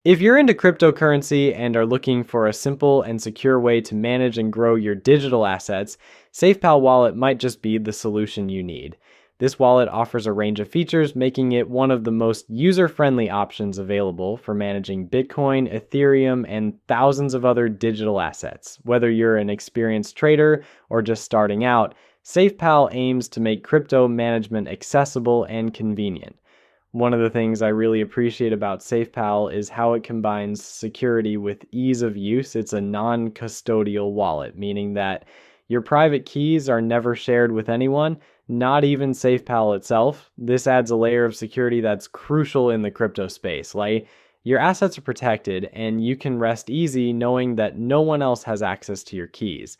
If you're into cryptocurrency and are looking for a simple and secure way to manage and grow your digital assets, SafePal Wallet might just be the solution you need. This wallet offers a range of features, making it one of the most user-friendly options available for managing Bitcoin, Ethereum, and thousands of other digital assets. Whether you're an experienced trader or just starting out, SafePal aims to make crypto management accessible and convenient. One of the things I really appreciate about SafePal is how it combines security with ease of use. It's a non-custodial wallet, meaning that your private keys are never shared with anyone, not even SafePal itself. This adds a layer of security that's crucial in the crypto space. Like, your assets are protected and you can rest easy knowing that no one else has access to your keys.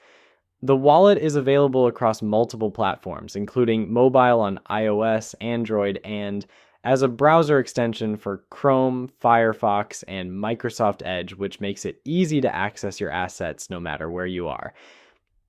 The wallet is available across multiple platforms, including mobile on iOS, Android, and as a browser extension for Chrome, Firefox, and Microsoft Edge, which makes it easy to access your assets no matter where you are.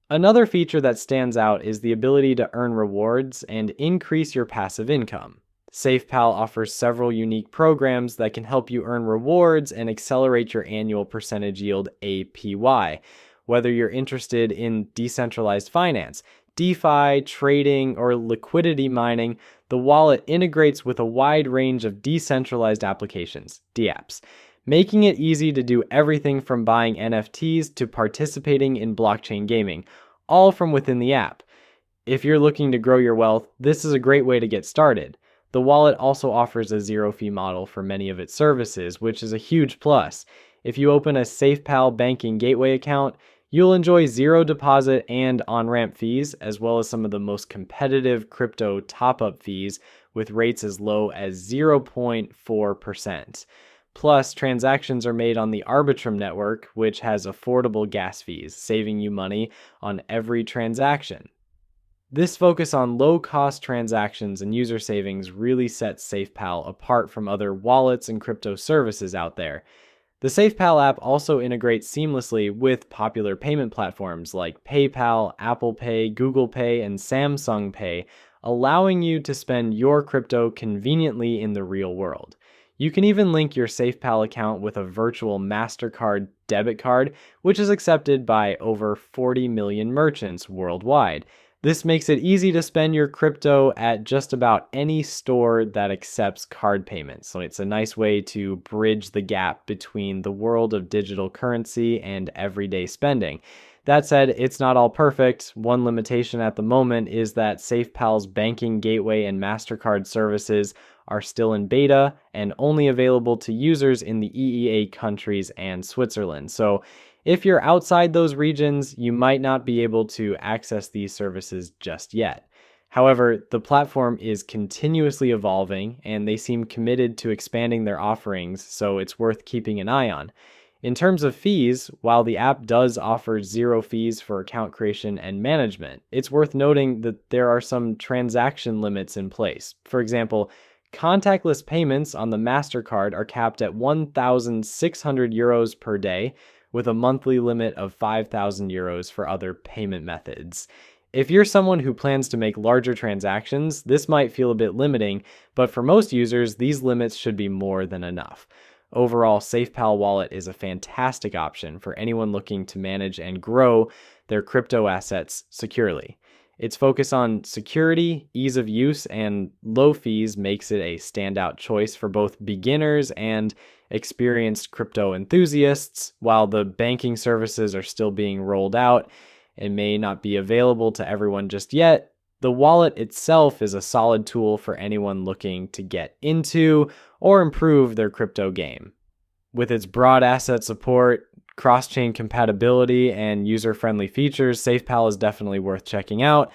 Another feature that stands out is the ability to earn rewards and increase your passive income. SafePal offers several unique programs that can help you earn rewards and accelerate your annual percentage yield APY. Whether you're interested in decentralized finance, DeFi, trading, or liquidity mining, the wallet integrates with a wide range of decentralized applications, dApps, making it easy to do everything from buying NFTs to participating in blockchain gaming, all from within the app. If you're looking to grow your wealth, this is a great way to get started. The wallet also offers a zero-fee model for many of its services, which is a huge plus. If you open a SafePal banking gateway account, you'll enjoy zero deposit and on-ramp fees, as well as some of the most competitive crypto top-up fees with rates as low as 0.4%. Plus, transactions are made on the Arbitrum network, which has affordable gas fees, saving you money on every transaction. This focus on low-cost transactions and user savings really sets SafePal apart from other wallets and crypto services out there. The SafePal app also integrates seamlessly with popular payment platforms like PayPal, Apple Pay, Google Pay, and Samsung Pay, allowing you to spend your crypto conveniently in the real world. You can even link your SafePal account with a virtual MasterCard debit card, which is accepted by over 40 million merchants worldwide. This makes it easy to spend your crypto at just about any store that accepts card payments. So it's a nice way to bridge the gap between the world of digital currency and everyday spending. That said, it's not all perfect. One limitation at the moment is that SafePal's banking gateway and MasterCard services are still in beta and only available to users in the EEA countries and Switzerland. So if you're outside those regions, you might not be able to access these services just yet. However, the platform is continuously evolving and they seem committed to expanding their offerings, so it's worth keeping an eye on. In terms of fees, while the app does offer zero fees for account creation and management, it's worth noting that there are some transaction limits in place. For example, contactless payments on the MasterCard are capped at 1,600 euros per day, with a monthly limit of 5,000 euros for other payment methods. If you're someone who plans to make larger transactions, this might feel a bit limiting, but for most users, these limits should be more than enough. Overall, SafePal Wallet is a fantastic option for anyone looking to manage and grow their crypto assets securely. Its focus on security, ease of use, and low fees makes it a standout choice for both beginners and experienced crypto enthusiasts. While the banking services are still being rolled out and may not be available to everyone just yet, the wallet itself is a solid tool for anyone looking to get into or improve their crypto game. With its broad asset support, cross-chain compatibility, and user-friendly features, SafePal is definitely worth checking out.